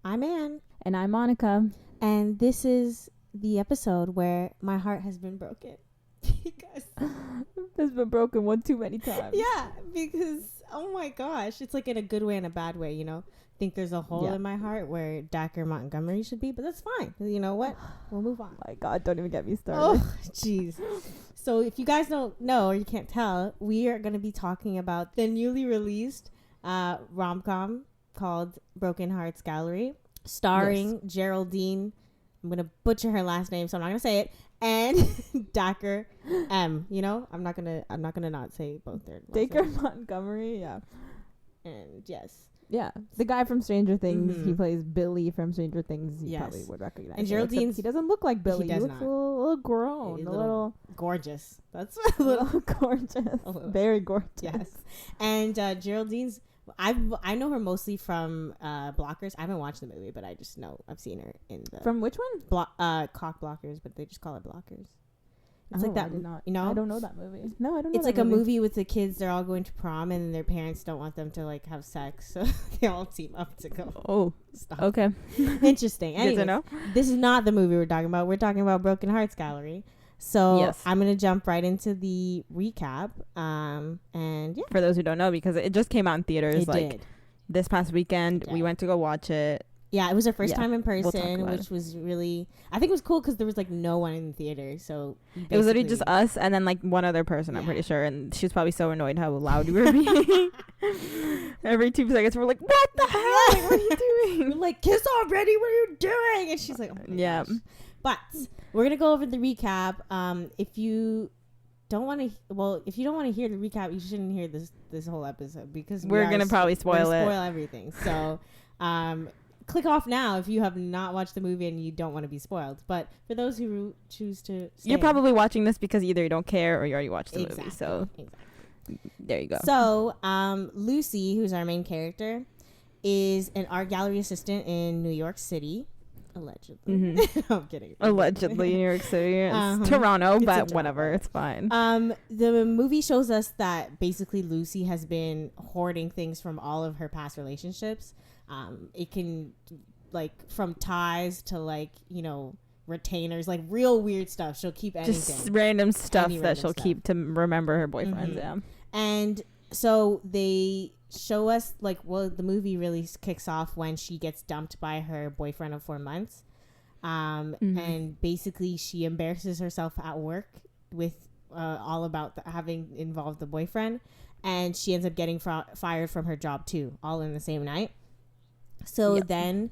I'm Anne. And I'm Monica. And this is the episode where my heart has been broken. Because it's been broken one too many times. Yeah, because, oh my gosh. It's like in a good way and a bad way, you know? I think there's a hole in my heart where Dacre Montgomery should be, but that's fine. You know what? We'll move on. Oh my God, don't even get me started. Oh, jeez. So if you guys don't know or you can't tell, we are going to be talking about the newly released rom-com called Broken Hearts Gallery, starring Geraldine. I'm going to butcher her last name, so I'm not going to say it. And Dacre M. You know, I'm not gonna not say both their last Dacre names. Montgomery, yeah. And yes. Yeah, the guy from Stranger Things. Mm-hmm. He plays Billy from Stranger Things. You probably would recognize. And Geraldine's, he doesn't look like Billy. He looks not. A little grown, a little gorgeous. That's a little gorgeous, very gorgeous. Yes. And Geraldine's. I know her mostly from Blockers. I haven't watched the movie, but I just know I've seen her in the. From which one? Cock Blockers, but they just call it Blockers. It's like that. You know, I don't know that movie. No, I don't know. It's like a movie with the kids. They're all going to prom, and their parents don't want them to like have sex, so they all team up to go. Oh, stop. Okay. Interesting. Anyways, good to know. This is not the movie we're talking about. We're talking about Broken Hearts Gallery. So I'm gonna jump right into the recap. And yeah, for those who don't know, because it just came out in theaters this past weekend. We went to go watch it. Yeah, it was our first time in person, which was really, I think it was cool because there was like no one in the theater. So it was literally just us and then like one other person, I'm pretty sure. And she was probably so annoyed how loud we were being. Every 2 seconds, we're like, what the heck? What are you doing? We're like, kiss already. What are you doing? And she's like, oh my gosh. But we're going to go over the recap. If you don't want to hear the recap, you shouldn't hear this whole episode because we're going to probably spoil everything. So, click off now if you have not watched the movie and you don't want to be spoiled. But for those who choose to stay, you're probably watching this because either you don't care or you already watched the movie. So there you go. So Lucy, who's our main character, is an art gallery assistant in New York City. Allegedly. Mm-hmm. I'm kidding. Allegedly, New York City. It's Toronto, but whatever. It's fine. The movie shows us that basically Lucy has been hoarding things from all of her past relationships. It can, like, from ties to, like, you know, retainers, like real weird stuff. She'll keep anything. Just random stuff that she'll keep to remember her boyfriends. Mm-hmm. Yeah. And so they show us, like, well, the movie really kicks off when she gets dumped by her boyfriend of 4 months. And basically she embarrasses herself at work with all about having involved the boyfriend. And she ends up getting fired from her job, too, all in the same night. So then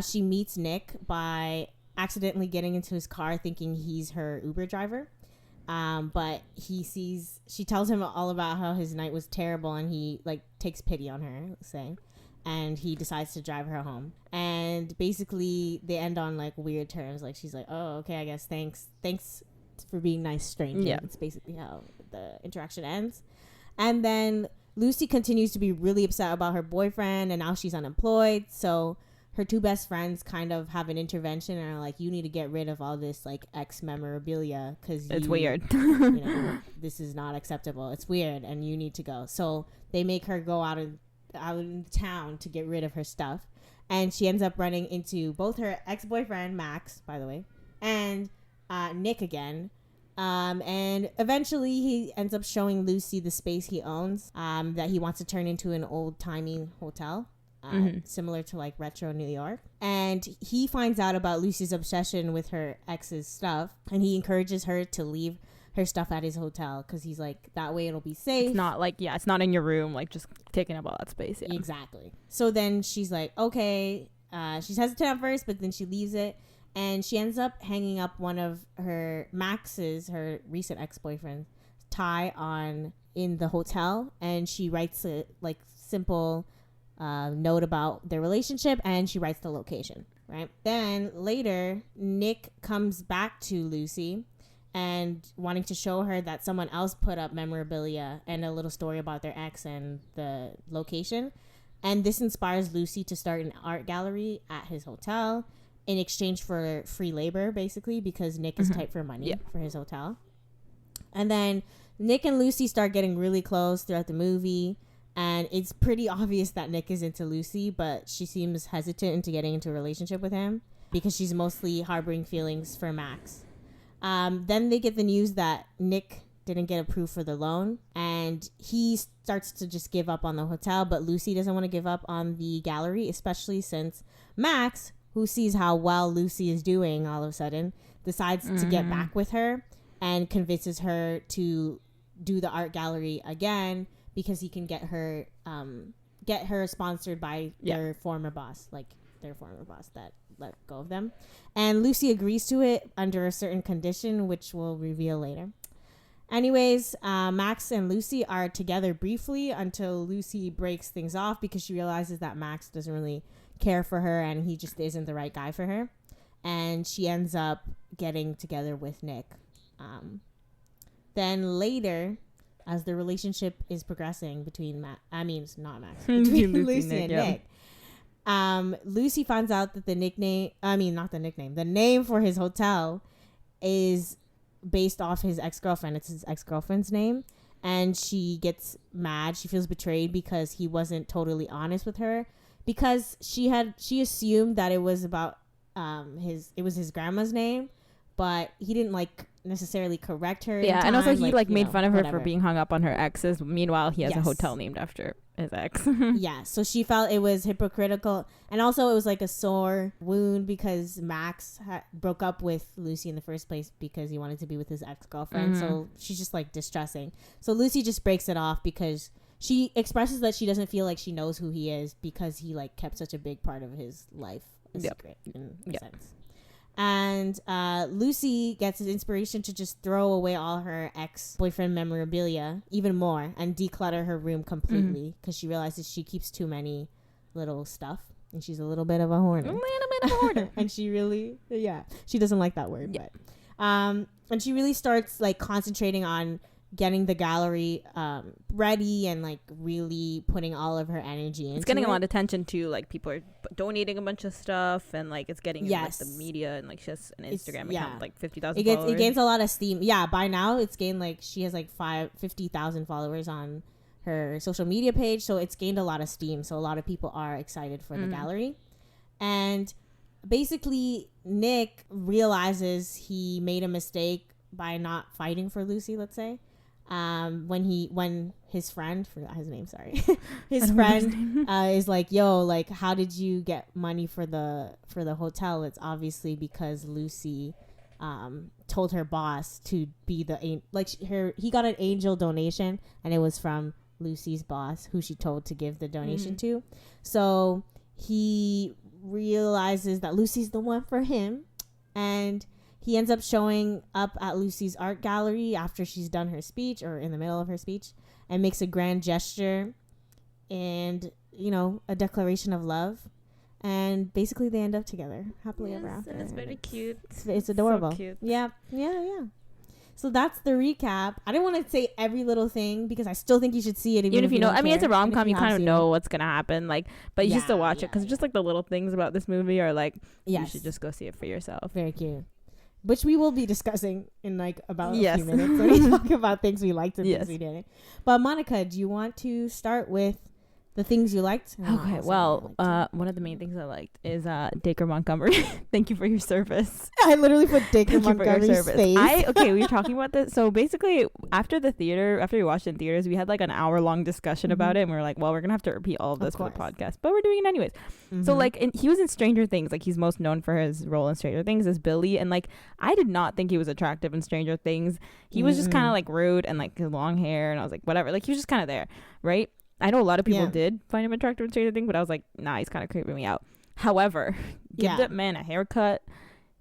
she meets Nick by accidentally getting into his car thinking he's her Uber driver. But she tells him all about how his night was terrible and he like takes pity on her, let's say, and he decides to drive her home. And basically they end on like weird terms. Like she's like, oh, okay, I guess thanks for being nice, stranger. Yeah. It's basically how the interaction ends. And then Lucy continues to be really upset about her boyfriend, and now she's unemployed. So her 2 best friends kind of have an intervention and are like, you need to get rid of all this like ex memorabilia because it's weird. You know, this is not acceptable. It's weird and you need to go. So they make her go out in town to get rid of her stuff. And she ends up running into both her ex-boyfriend, Max, by the way, and Nick again. And eventually he ends up showing Lucy the space he owns that he wants to turn into an old-timey hotel, similar to like retro New York. And he finds out about Lucy's obsession with her ex's stuff, and he encourages her to leave her stuff at his hotel because he's like, that way it'll be safe. It's not like, it's not in your room, like just taking up all that space. Yeah. Exactly. So then she's like, okay. She's hesitant at first, but then she leaves it. And she ends up hanging up one of her recent ex-boyfriend, tie in the hotel. And she writes a like simple note about their relationship, and she writes the location, right? Then later, Nick comes back to Lucy and wanting to show her that someone else put up memorabilia and a little story about their ex and the location. And this inspires Lucy to start an art gallery at his hotel in exchange for free labor, basically, because Nick is tight for money for his hotel. And then Nick and Lucy start getting really close throughout the movie. And it's pretty obvious that Nick is into Lucy, but she seems hesitant into getting into a relationship with him because she's mostly harboring feelings for Max. Then they get the news that Nick didn't get approved for the loan, and he starts to just give up on the hotel, but Lucy doesn't want to give up on the gallery, especially since Max, who sees how well Lucy is doing all of a sudden, decides to get back with her and convinces her to do the art gallery again because he can get her sponsored by their former boss that let go of them. And Lucy agrees to it under a certain condition, which we'll reveal later. Anyways, Max and Lucy are together briefly until Lucy breaks things off because she realizes that Max doesn't really care for her and he just isn't the right guy for her. And she ends up getting together with Nick. Then later, as the relationship is progressing between between Lucy and Nick, Lucy finds out that the name for his hotel is based off his ex-girlfriend. It's his ex-girlfriend's name, and she gets mad. She feels betrayed because he wasn't totally honest with her, because she assumed that it was about his grandma's name, but he didn't necessarily correct her. Yeah, and also he made fun of her whatever. For being hung up on her exes. Meanwhile, he has a hotel named after his ex. Yeah, so she felt it was hypocritical, and also it was like a sore wound because Max broke up with Lucy in the first place because he wanted to be with his ex-girlfriend. So she's just distressing. So Lucy just breaks it off because she expresses that she doesn't feel like she knows who he is because he kept such a big part of his life a secret in a sense. And Lucy gets his inspiration to just throw away all her ex-boyfriend memorabilia even more and declutter her room completely because she realizes she keeps too many little stuff and she's a little bit of a hoarder. And she really, she doesn't like that word. Yeah. But, and she really starts concentrating on getting the gallery ready and really putting all of her energy into it's getting it. a lot of attention too, people are donating a bunch of stuff, and it's getting in, the media, and she has an Instagram account with 50,000 followers. It gains a lot of steam. By now it's gained she has 50,000 followers on her social media page, so it's gained a lot of steam, so a lot of people are excited for the gallery. And basically Nick realizes he made a mistake by not fighting for Lucy, let's say. When his friend, forgot his name, sorry, his friend is yo, how did you get money for the hotel? It's obviously because Lucy told her boss to be he got an angel donation, and it was from Lucy's boss, who she told to give the donation to. So he realizes that Lucy's the one for him, and he ends up showing up at Lucy's art gallery after she's done her speech, or in the middle of her speech, and makes a grand gesture and, a declaration of love. And basically they end up together happily ever after. And it's very cute. It's adorable. So cute. Yeah. So that's the recap. I didn't want to say every little thing because I still think you should see it. Even if you know, it's a rom-com. You kind of know what's going to happen. But you should still watch it because just the little things about this movie are you should just go see it for yourself. Very cute. Which we will be discussing in about a few minutes when we talk about things we liked and things we didn't. But Monica, do you want to start with the things you liked? Okay, well, one of the main things I liked is Dacre Montgomery. Thank you for your service. I literally put Dacre Montgomery's face. We were talking about this. So basically, after we watched it in theaters, we had an hour-long discussion about it, and we were like, well, we're going to have to repeat all of this for the podcast, but we're doing it anyways. So he was in Stranger Things. He's most known for his role in Stranger Things as Billy, and I did not think he was attractive in Stranger Things. He was just kind of rude and his long hair, and I was like, whatever. He was just kind of there, right? I know a lot of people did find him attractive in Stranger Things, but I was like, nah, he's kind of creeping me out. However, give that man a haircut.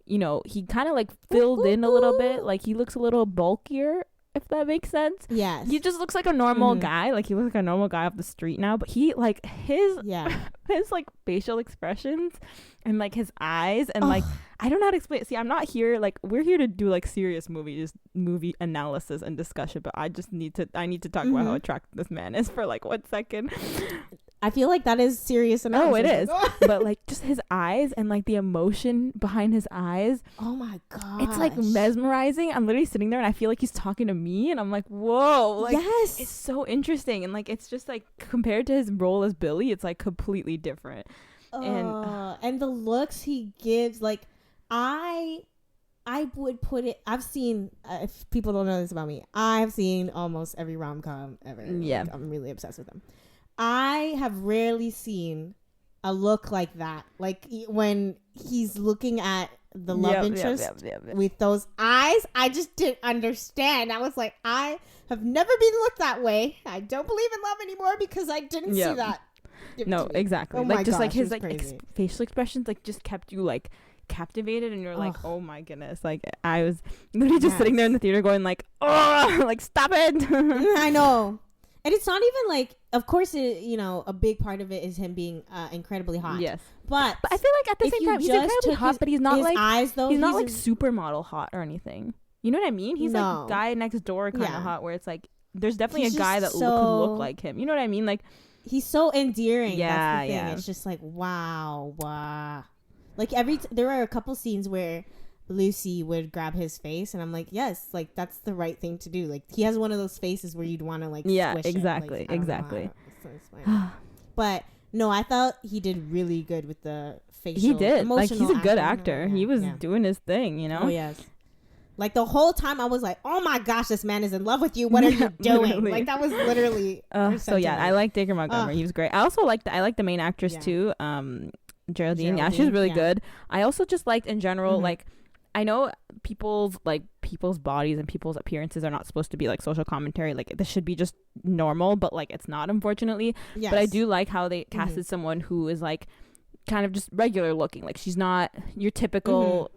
He kind of filled in a little bit. He looks a little bulkier, if that makes sense. Yes. He just looks like a normal guy. He looks like a normal guy off the street now, but he his facial expressions and his eyes and I don't know how to explain it. See, I'm not here we're here to do serious movie analysis and discussion, but I need to talk about how attractive this man is for 1 second. I feel like that is serious enough. Oh, it is. But like just his eyes and like the emotion behind his eyes. Oh my god. It's like mesmerizing. I'm literally sitting there and I feel like he's talking to me and I'm like, whoa. Like, yes. It's so interesting. And like it's just like compared to his role as Billy, it's like completely different. And the looks he gives, like I would put it. I've seen. If people don't know this about me, I've seen almost every rom-com ever. Yeah, like, I'm really obsessed with them. I have rarely seen a look like that. Like when he's looking at the love interest with those eyes, I just didn't understand. I was like, I have never been looked that way. I don't believe in love anymore because I didn't see that. No, exactly. Oh like just gosh, like his like facial expressions like just kept you like captivated and you're like, oh my goodness. Like I was literally just sitting there in the theater going like, oh, like stop it. I know. And it's not even like, of course, a big part of it is him being incredibly hot. Yes. But I feel like at the same time, he's incredibly hot, but he's not like, eyes, though, he's not like supermodel hot or anything. You know what I mean? He's like guy next door kind of hot where it's like, there's definitely a guy that could look like him. You know what I mean? Like, he's so endearing. Yeah, that's the thing. It's just like, wow. Like there are a couple scenes where Lucy would grab his face and I'm like, yes, like that's the right thing to do. Like he has one of those faces where you'd want to like squish exactly him. Like, exactly. But no, I thought he did really good with the facial. He did. Like he's a good actor. He was doing his thing, you know. Oh yes. Like the whole time I was like, oh my gosh, this man is in love with you. What are you doing? Literally. Like that was literally. So yeah, I like Dacre Montgomery. He was great. I also like the main actress too. Geraldine. Yeah, she was really good. I also just liked in general, like I know people's bodies and people's appearances are not supposed to be like social commentary. Like this should be just normal, but like it's not, unfortunately. Yes. But I do like how they casted someone who is like kind of just regular looking. Like she's not your typical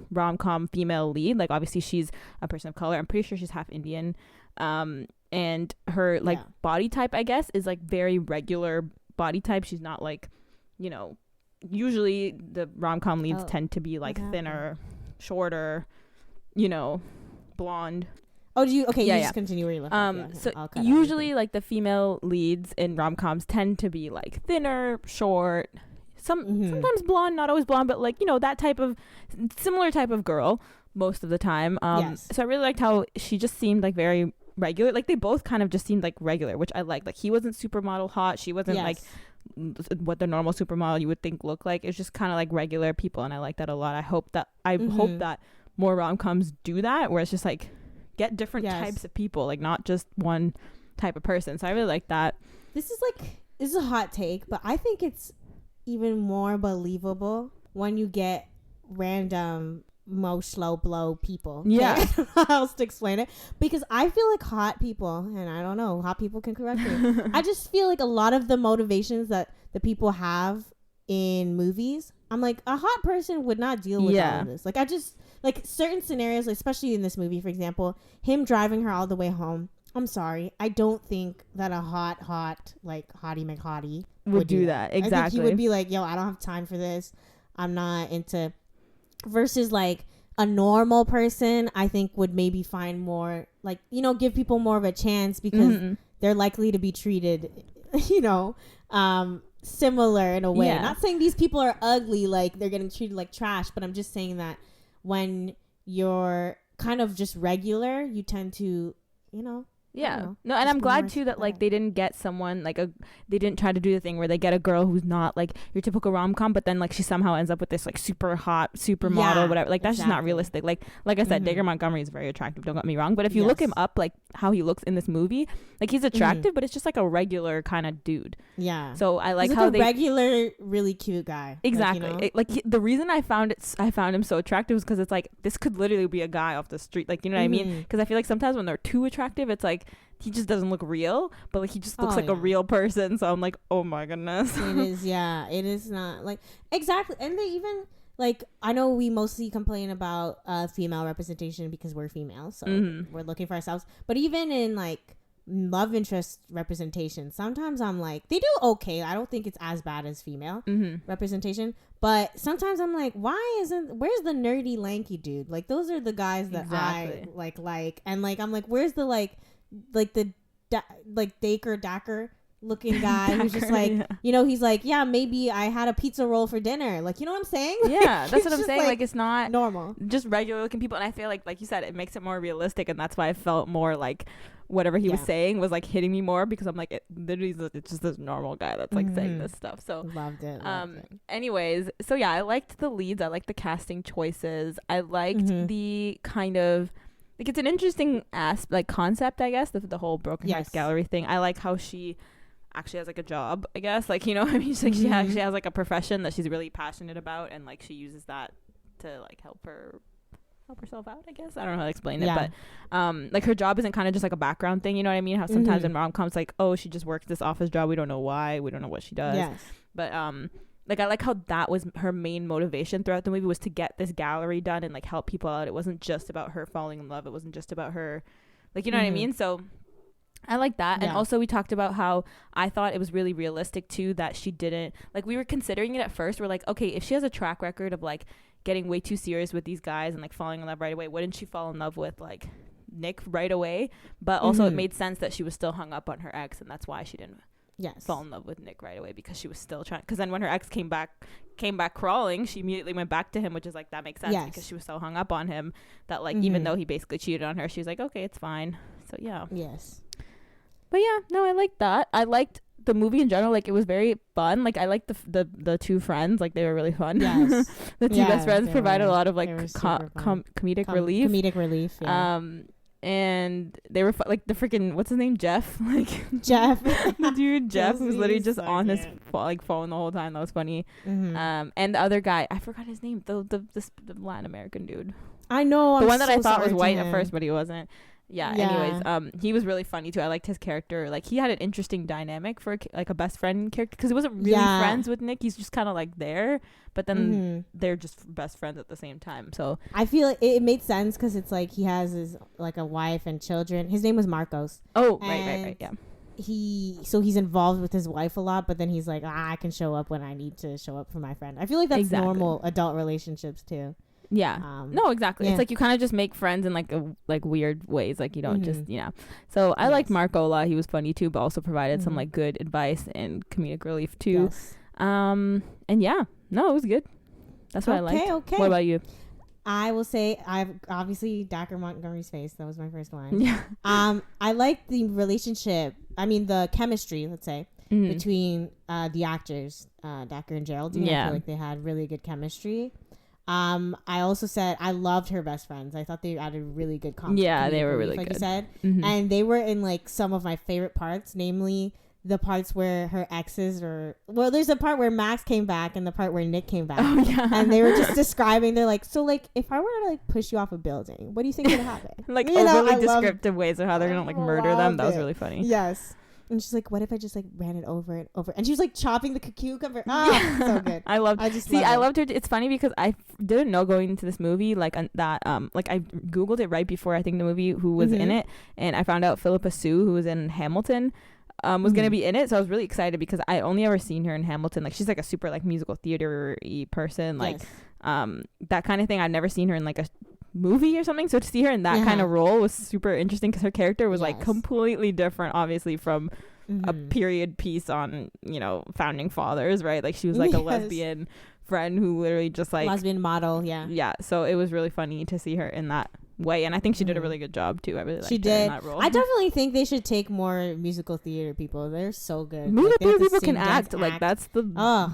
rom-com female lead. Like obviously she's a person of color. I'm pretty sure she's half Indian. And her like body type, I guess, is like very regular body type. She's not like, usually the rom-com leads tend to be like thinner, shorter, blonde. Oh, do you? Okay, you just continue where you left. So usually like the female leads in rom-coms tend to be like thinner, short, sometimes blonde, not always blonde, but like, that type of similar type of girl most of the time. So I really liked how she just seemed like very regular. Like they both kind of just seemed like regular, which I liked. Like he wasn't supermodel hot. She wasn't like what the normal supermodel you would think look like. It's just kind of like regular people, and I like that a lot. I hope that more rom-coms do that, where it's just like get different types of people, like not just one type of person. So I really like that. This is a hot take, but I think it's even more believable when you get random slow blow people. Yeah. How else to explain it? Because I feel like hot people, and I don't know, hot people can correct me. I just feel like a lot of the motivations that the people have in movies, I'm like, a hot person would not deal with all of this. Like I just like certain scenarios, especially in this movie, for example, him driving her all the way home. I'm sorry, I don't think that a hot like hottie McHottie would do that. Exactly. I think he would be like, yo, I don't have time for this. I'm not into. Versus like a normal person, I think would maybe find more like, give people more of a chance because they're likely to be treated, similar in a way. Not saying these people are ugly, like they're getting treated like trash, but I'm just saying that when you're kind of just regular, you tend to, no, and I'm glad too that like they didn't get someone like they didn't try to do the thing where they get a girl who's not like your typical rom-com, but then like she somehow ends up with this like super hot supermodel, whatever. Like that's just not realistic. Like I said, Dacre Montgomery is very attractive, don't get me wrong, but if you look him up, like how he looks in this movie, like he's attractive, but it's just like a regular kind of dude. Yeah. So I like he's how like a regular, really cute guy. Exactly. The reason I found him so attractive is because it's like this could literally be a guy off the street. Like, you know what I mean? Because I feel like sometimes when they're too attractive, it's like he just doesn't look real, but like he just looks like a real person. So I'm like, oh my goodness. It is, it is not like exactly. And they even like, I know we mostly complain about female representation because we're female, so we're looking for ourselves. But even in like love interest representation, sometimes I'm like, they do okay. I don't think it's as bad as female representation, but sometimes I'm like, where's the nerdy lanky dude? Like those are the guys that I like, and like I'm like, where's the like the Dacre looking guy who's just like, you know, he's like, yeah, maybe I had a pizza roll for dinner. Like, you know what I'm saying? Yeah, that's what I'm saying. Like, it's not normal. Just regular looking people. And I feel like you said, it makes it more realistic. And that's why I felt more like whatever he was saying was like hitting me more, because I'm like, it's just this normal guy that's like saying this stuff. So loved it. Anyways, so yeah, I liked the leads. I liked the casting choices. I liked the kind of, like, it's an interesting concept, I guess, the whole broken hearts gallery thing. I like how she actually has like a job, I guess, like, you know, I mean, she's like, she actually has like a profession that she's really passionate about, and like she uses that to like help herself out, I guess. I don't know how to explain it, but like her job isn't kind of just like a background thing, you know what I mean? How sometimes in rom-coms, like, oh, she just works this office job, we don't know why, we don't know what she does. But like, I like how that was her main motivation throughout the movie, was to get this gallery done and like help people out. It wasn't just about her falling in love, it wasn't just about her, like, you know what I mean? So I like that. And also we talked about how I thought it was really realistic too, that she didn't, like, we were considering it at first, we're like, okay, if she has a track record of like getting way too serious with these guys and like falling in love right away, wouldn't she fall in love with like Nick right away? But also it made sense that she was still hung up on her ex, and that's why she didn't fall in love with Nick right away, because she was still trying, because then when her ex came back crawling, she immediately went back to him, which is like, that makes sense, because she was so hung up on him that like even though he basically cheated on her, she was like, okay, it's fine. So but yeah, no, I liked that. I liked the movie in general. Like, it was very fun. Like, I liked the two friends. Like, they were really fun. The two best friends provided a lot of like comedic relief. Comedic relief. Yeah. And they were like the freaking, what's his name, Jeff? Like Jeff, the dude Jeff was literally just on his phone the whole time. That was funny. And the other guy, I forgot his name. The Latin American dude. I know. The one that I thought was white at first, but he wasn't. Anyways, he was really funny too. I liked his character. Like, he had an interesting dynamic for like a best friend character, because he wasn't really friends with Nick. He's just kind of like there, but then they're just best friends at the same time. So I feel like it made sense, because it's like he has his like a wife and children. His name was Marcos. Oh, right, yeah. He's involved with his wife a lot, but then he's like, I can show up when I need to show up for my friend. I feel like that's normal adult relationships too. No, exactly. It's like you kind of just make friends in like weird ways, like you don't just, you know. So I liked Marco a lot. He was funny too, but also provided some like good advice and comedic relief too. And no, it was good. That's what I liked. Okay. What about you? I will say, I've obviously Dacre Montgomery's face. That was my first one. I liked the relationship. I mean, the chemistry, let's say, between the actors, Dacre and Geraldine. I feel like they had really good chemistry. I also said I loved her best friends. I thought they added really good content. Yeah, they were really good. Like you said. And they were in like some of my favorite parts, namely the parts where her exes there's a part where Max came back and the part where Nick came back. And they were just describing, they're like, so like if I were to like push you off a building, what do you think would happen? Like, overly descriptive ways of how they're gonna like murder them. That was really funny. Yes. And she's like, what if I just like ran it over and over? And she was like chopping the cucumber. So good. I loved her. It's funny because I didn't know going into this movie like that. Like I Googled it right before I think the movie who was in it, and I found out Philippa Sue, who was in Hamilton, was gonna be in it. So I was really excited because I only ever seen her in Hamilton. Like, she's like a super like musical theater-y person, like that kind of thing. I'd never seen her in like a movie or something, so to see her in that kind of role was super interesting, because her character was like completely different, obviously, from a period piece on, you know, founding fathers, right? Like, she was like a lesbian friend who literally just like lesbian model. So it was really funny to see her in that way, and I think she did a really good job too. I really liked her in that role. I definitely think they should take more musical theater people. They're so good. Musical theater people can act. Like, that's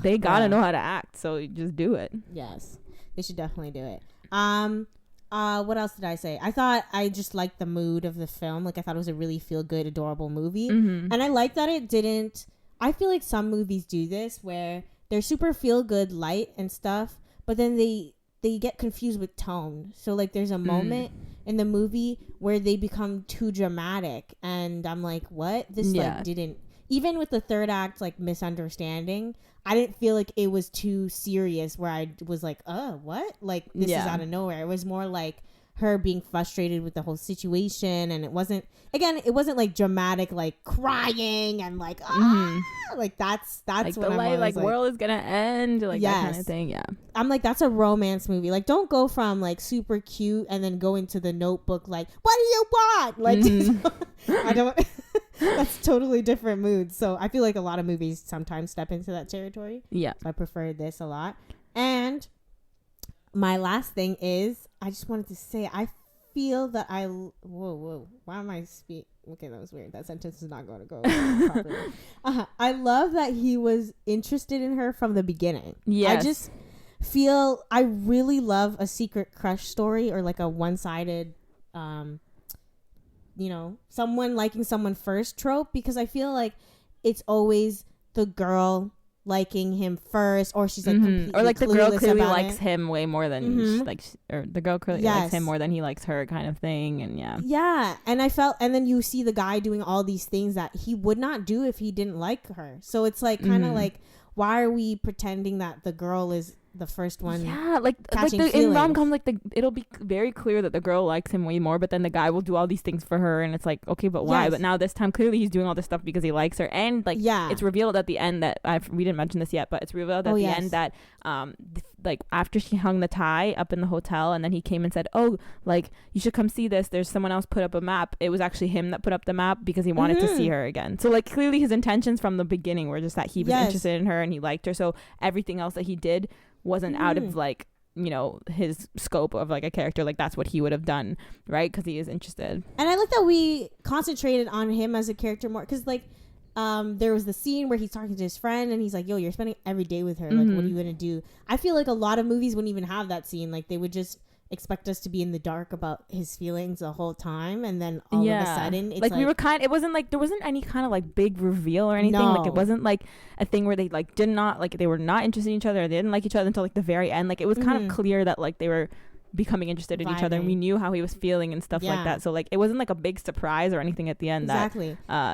they gotta know how to act, so you just do it. Yes, they should definitely do it. What else did I say? I thought I just liked the mood of the film. Like, I thought it was a really feel good, adorable movie. And I like that it didn't. I feel like some movies do this where they're super feel good, light and stuff, but then they get confused with tone. So like, there's a moment in the movie where they become too dramatic, and I'm like, what? This like didn't. Even with the third act, like, misunderstanding, I didn't feel like it was too serious where I was like, what? Like, this is out of nowhere. It was more like her being frustrated with the whole situation, and it wasn't like dramatic, like crying and like, like that's like what the light, like world is gonna end, like that kind of thing. I'm like, that's a romance movie. Like, don't go from like super cute and then go into The Notebook like, what do you want? Like, I don't That's totally different mood. So I feel like a lot of movies sometimes step into that territory. Yeah. So I prefer this a lot. And my last thing is, I just wanted to say, I feel that whoa, why am I okay, that was weird. That sentence is not going to go properly. I love that he was interested in her from the beginning. Yes. I just feel, I really love a secret crush story, or like a one-sided, someone liking someone first trope, because I feel like it's always the girl liking him first, or she's like or like the girl clearly likes it. him way more than or the girl clearly likes him more than he likes her, kind of thing. And and then you see the guy doing all these things that he would not do if he didn't like her. So it's like kind of like, why are we pretending that the girl is the first one? In rom-com, it'll be very clear that the girl likes him way more, but then the guy will do all these things for her, and it's like, okay, but why? But now this time clearly he's doing all this stuff because he likes her. And it's revealed at the end that we didn't mention this yet, but it's revealed at the end that after she hung the tie up in the hotel, and then he came and said, oh, like, you should come see this, there's someone else put up a map. It was actually him that put up the map because he wanted to see her again. So like, clearly his intentions from the beginning were just that he was interested in her and he liked her. So everything else that he did wasn't out of his scope of like a character. Like, that's what he would have done, right? Because he is interested. And I like that we concentrated on him as a character more, because there was the scene where he's talking to his friend and he's like, yo, you're spending every day with her, like, what are you gonna do? I feel like a lot of movies wouldn't even have that scene. Like, they would just expect us to be in the dark about his feelings the whole time, and then all of a sudden it's we were it wasn't like there wasn't any kind of like big reveal or anything. Like, it wasn't like a thing where they like did not like, they were not interested in each other, or they didn't like each other until like the very end. Like, it was kind of clear that like they were becoming interested in each other, and we knew how he was feeling and stuff like that. So like, it wasn't like a big surprise or anything at the end that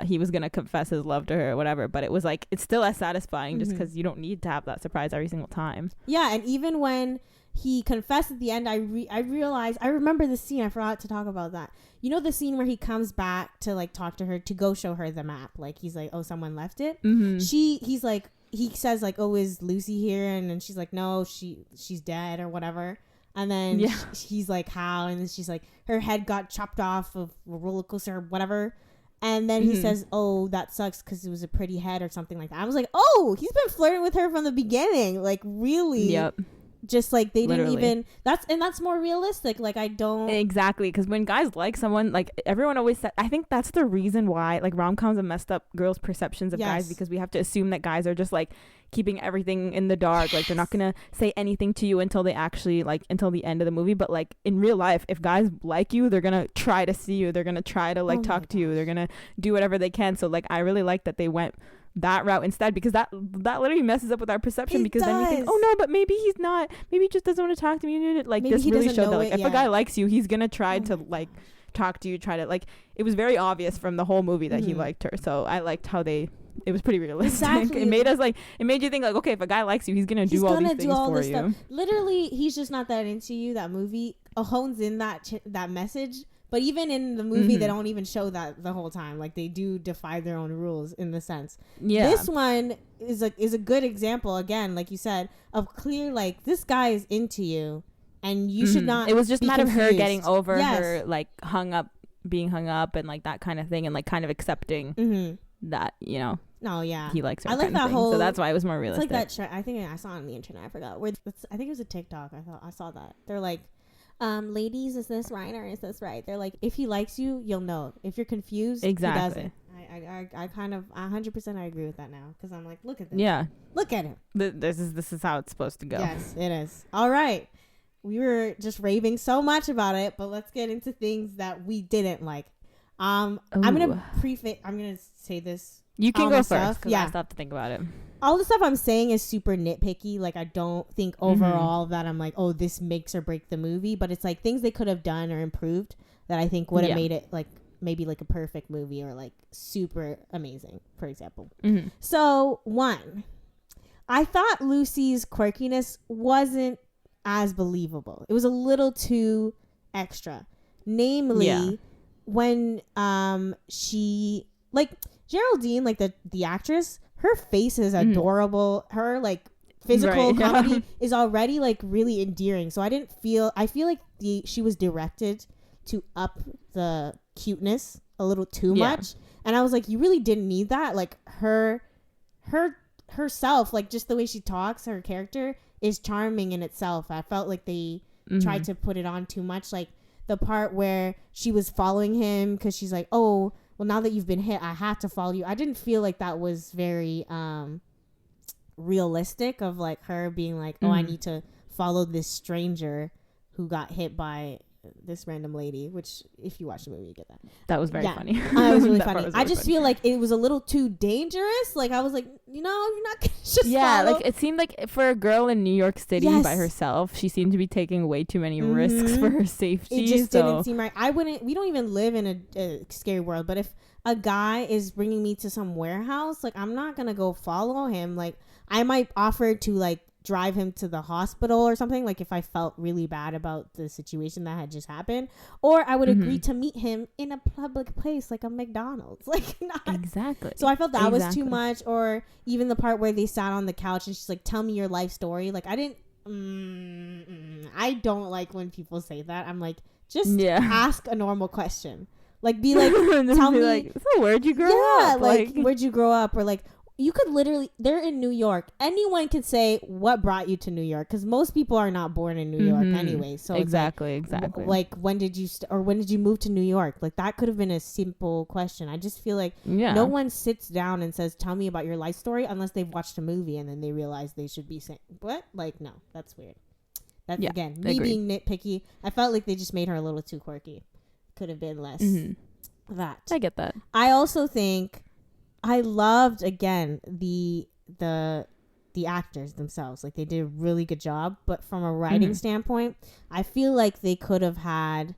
he was gonna confess his love to her or whatever. But it was like, it's still as satisfying, just because you don't need to have that surprise every single time. And even when he confessed at the end, I realized, I remember the scene, I forgot to talk about that. You know, the scene where he comes back to like talk to her, to go show her the map. Like, he's like, oh, someone left it. He's like, he says like, oh, is Lucy here? And then she's like, no, she's dead or whatever. And then he's like, how? And then she's like, her head got chopped off of a roller coaster or whatever. And then he says, oh, that sucks because it was a pretty head or something like that. I was like, oh, he's been flirting with her from the beginning. Like, really? Yep. Just like, they didn't even, that's more realistic. Like, I don't exactly, because when guys like someone, like, everyone always said, I think that's the reason why like rom-coms have messed up girls' perceptions of guys, because we have to assume that guys are just like keeping everything in the dark. Like, they're not gonna say anything to you until they actually like, until the end of the movie. But like, in real life, if guys like you, they're gonna try to see you, they're gonna try to like talk to you, they're gonna do whatever they can. So like, I really like that they went that route instead, because that literally messes up with our perception. Then you think, oh no, but maybe he's not, maybe he just doesn't want to talk to me. Like, maybe this really showed that like, if a guy likes you, he's gonna try to like talk to you, try to like, it was very obvious from the whole movie that he liked her. So I liked how it was pretty realistic. It made us like, it made you think like, okay, if a guy likes you, he's gonna do all these things for you. Stuff. Literally, he's just not that into you. That movie hones in that message. But even in the movie, they don't even show that the whole time. Like, they do defy their own rules in the sense. Yeah. This one is a good example, again, like you said, of clear, like, this guy is into you, and you should not. It was just a matter of her getting over her, like, being hung up, and like that kind of thing, and like kind of accepting that, you know. Oh yeah, he likes her. I like that whole. So that's why it was more realistic. It's like that. I think I saw it on the internet. I forgot where. I think it was a TikTok. I saw that. They're like, ladies, is this right or is this right? They're like, if he likes you, you'll know. If you're confused, exactly. He doesn't. I kind of 100% I agree with that now, because I'm like, look at this. Yeah, look at him. This is how it's supposed to go. Yes, it is. All right, we were just raving so much about it, but let's get into things that we didn't like. I'm gonna say this. You can go first, because I still have to think about it. All the stuff I'm saying is super nitpicky. Like, I don't think overall that I'm like, oh, this makes or break the movie. But it's like things they could have done or improved that I think would have made it like maybe like a perfect movie, or like super amazing, for example. So, one, I thought Lucy's quirkiness wasn't as believable. It was a little too extra. Namely, when she, like, Geraldine, like the actress, her face is adorable. Her like physical comedy is already like really endearing. So I feel like she was directed to up the cuteness a little too much. And I was like, you really didn't need that. Like herself, like just the way she talks, her character is charming in itself. I felt like they tried to put it on too much. Like the part where she was following him because she's like, oh, well, now that you've been hit, I have to follow you. I didn't feel like that was very realistic of like her being like, oh, I need to follow this stranger who got hit by this random lady, which if you watch the movie you get that. That was very funny. It was really funny. I just feel like it was a little too dangerous. Like I was like, you're not gonna just follow. Like it seemed like for a girl in New York City by herself, she seemed to be taking way too many risks for her safety. It just didn't seem right. We don't even live in a scary world, but if a guy is bringing me to some warehouse, like I'm not gonna go follow him. Like I might offer to like drive him to the hospital or something, like if I felt really bad about the situation that had just happened, or I would agree to meet him in a public place like a McDonald's. Like not exactly. So I felt that was too much. Or even the part where they sat on the couch and she's like, tell me your life story. Like I didn't I don't like when people say that. I'm like, just ask a normal question. Like be like, tell me like, so where'd you grow up? Like where'd you grow up? Or like, you could literally, they're in New York. Anyone could say what brought you to New York, because most people are not born in New York anyway. So exactly. Like when did you when did you move to New York? Like that could have been a simple question. I just feel like no one sits down and says, tell me about your life story, unless they've watched a movie and then they realize they should be saying, what? Like, no, that's weird. That's again, me being nitpicky. I felt like they just made her a little too quirky. Could have been less that. I get that. I also think I loved, again, the actors themselves. Like they did a really good job, but from a writing standpoint, I feel like they could have had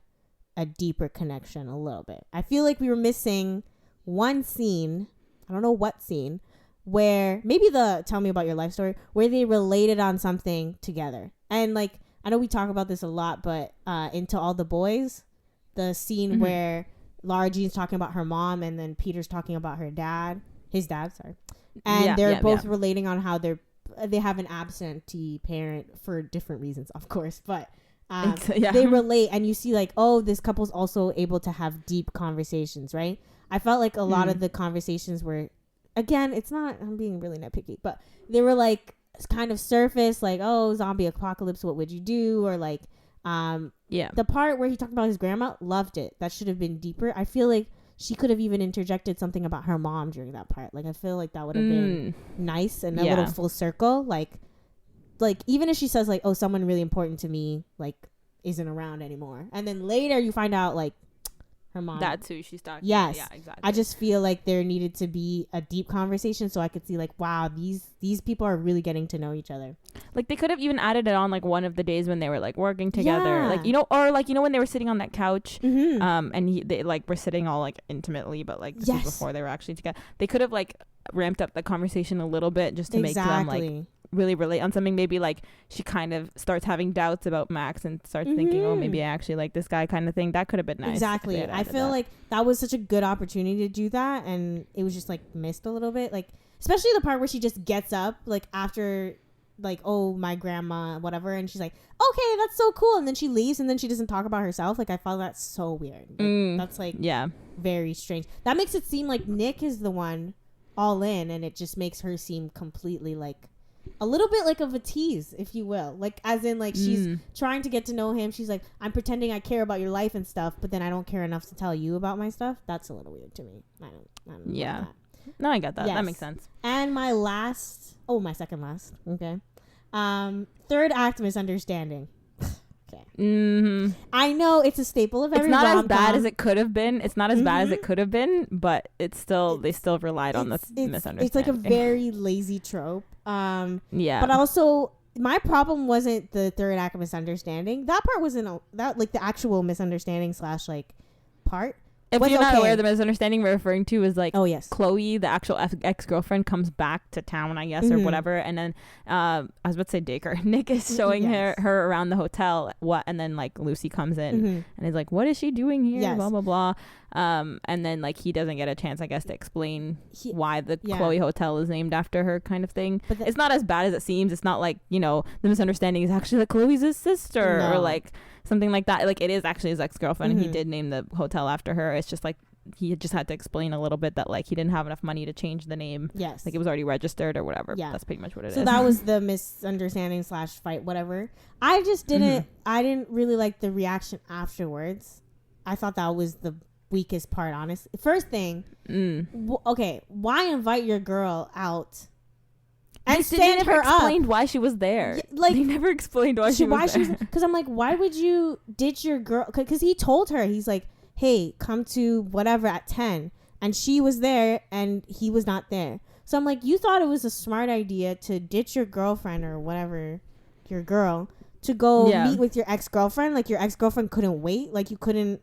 a deeper connection a little bit. I feel like we were missing one scene, I don't know what scene, where maybe the tell me about your life story, where they related on something together. And like, I know we talk about this a lot, but Into All the Boys, the scene where Lara Jean's talking about her mom and then Peter's talking about his dad, and they're both relating on how they have an absentee parent for different reasons, of course, but they relate, and you see like, oh, this couple's also able to have deep conversations, right? I felt like a lot of the conversations were, again, it's not, I'm being really nitpicky, but they were like kind of surface, like, oh, zombie apocalypse, what would you do? Or like the part where he talked about his grandma, loved it. That should have been deeper. I feel like she could have even interjected something about her mom during that part. Like I feel like that would have been nice and a little full circle. Like even if she says like, oh, someone really important to me like isn't around anymore, and then later you find out like her mom, that's who she's talking yes about. Yeah, exactly. I just feel like there needed to be a deep conversation so I could see like, wow, these people are really getting to know each other. Like they could have even added it on like one of the days when they were like working together, like, you know, or like, you know, when they were sitting on that couch and they like were sitting all like intimately, but like this was before they were actually together. They could have like ramped up the conversation a little bit just to make them like really relate on something. Maybe like she kind of starts having doubts about Max and starts thinking, oh, maybe I actually like this guy, kind of thing. That could have been nice. Exactly. I feel like that was such a good opportunity to do that, and it was just like missed a little bit, like especially the part where she just gets up like after like, oh, my grandma, whatever, and she's like, okay, that's so cool, and then she leaves and then she doesn't talk about herself. Like I found that so weird. Like, that's like very strange. That makes it seem like Nick is the one all in, and it just makes her seem completely like a little bit like of a tease, if you will, like as in like she's trying to get to know him. She's like, I'm pretending I care about your life and stuff, but then I don't care enough to tell you about my stuff. That's a little weird to me. I don't like that. No, I got that. That makes sense. And my second last, okay, third act, misunderstanding. Okay. I know it's a staple of every rom-com. It's not as bad as it could have been. It's not as bad as it could have been, but they still relied on the misunderstanding. It's like a very lazy trope. But also my problem wasn't the third act of misunderstanding. That part wasn't that like the actual misunderstanding / like part. If you're not aware, the misunderstanding we're referring to is like, oh yes, Chloe, the actual ex-girlfriend, comes back to town, I guess, or whatever, and then I was about to say Dacre. Nick is showing her around the hotel, and then like Lucy comes in and is like, what is she doing here? Blah blah blah. And then like he doesn't get a chance, I guess, to explain why the Chloe hotel is named after her, kind of thing. But it's not as bad as it seems. It's not like, you know, the misunderstanding is actually like Chloe's his sister or like something like that. Like it is actually his ex-girlfriend and he did name the hotel after her. It's just like he just had to explain a little bit that like he didn't have enough money to change the name. Yes. Like it was already registered or whatever. Yeah. That's pretty much what it is. So that was the misunderstanding / fight, whatever. I just didn't, I didn't really like the reaction afterwards. I thought that was the weakest part, honestly. First thing, okay, why invite your girl out? And stand her up. They never explained why she was there. Like, they never explained why she was there. Because I'm like, why would you ditch your girl? Because he told her, he's like, hey, come to whatever at 10. And she was there and he was not there. So I'm like, you thought it was a smart idea to ditch your girlfriend or whatever, your girl, to go meet with your ex-girlfriend. Like your ex-girlfriend couldn't wait. Like you couldn't.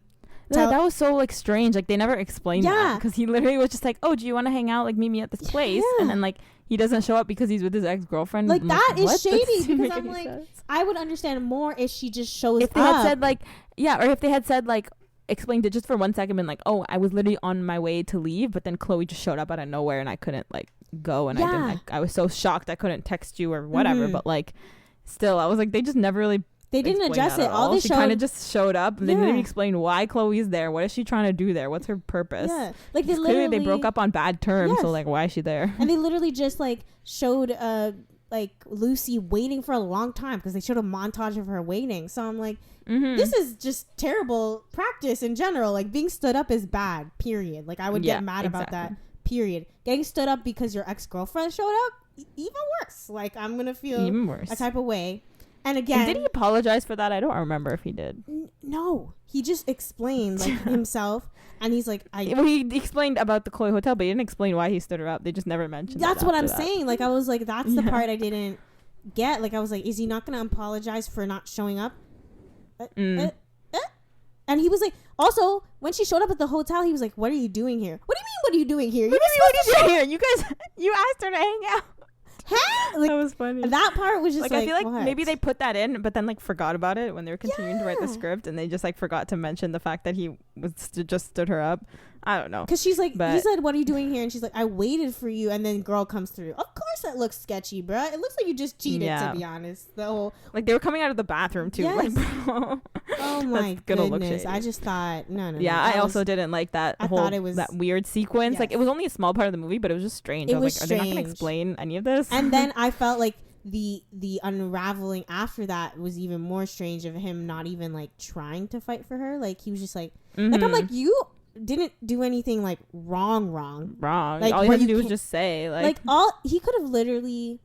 That was so like strange. Like they never explained that. Because he literally was just like, oh, do you want to hang out? Like meet me at this place. And then like he doesn't show up because he's with his ex-girlfriend. Like that is shady. Because I'm like, I would understand more if she just shows up. If they had said like, or if they had said like, explained it just for 1 second and like, oh, I was literally on my way to leave, but then Chloe just showed up out of nowhere and I couldn't like go, and I was so shocked I couldn't text you or whatever. But like still I was like, they just never really didn't address it. All they she kind of just showed up and they didn't even explain why Chloe's there. What is she trying to do there? What's her purpose? Like clearly they broke up on bad terms, so like why is she there? And they literally just like showed like Lucy waiting for a long time because they showed a montage of her waiting. So I'm like, this is just terrible practice in general. Like being stood up is bad, period. Like I would get mad about that, period. Getting stood up because your ex-girlfriend showed up, even worse. Like I'm gonna feel even worse, a type of way. And again, did he apologize for that? I don't remember if he did. No, he just explained like himself, and he's like, he explained about the Chloe Hotel, but he didn't explain why he stood her up. They just never mentioned. That's what I'm saying. Like I was like, that's the part I didn't get. Like I was like, is he not gonna apologize for not showing up? And he was like, also when she showed up at the hotel, he was like, what are you doing here? What do you mean, what are you doing here? What do you mean, what are you doing here? You guys, you asked her to hang out. Like, that was funny. That part was just like I feel like what? Maybe they put that in but then like forgot about it when they were continuing to write the script, and they just like forgot to mention the fact that he was just stood her up. I don't know, because she's like, he said, what are you doing here? And she's like, I waited for you. And then girl comes through. Of course that looks sketchy, bruh. It looks like you just cheated, to be honest. The whole, like they were coming out of the bathroom too. Like, oh my goodness, I just thought no. I also didn't like that thought it was that weird sequence. Like it was only a small part of the movie, but it was just strange. I was like, are they not gonna explain any of this? And then I felt like the unraveling after that was even more strange, of him not even like trying to fight for her. Like he was just like like I'm like, you didn't do anything like wrong. Like all you had to do was just say like all he could have literally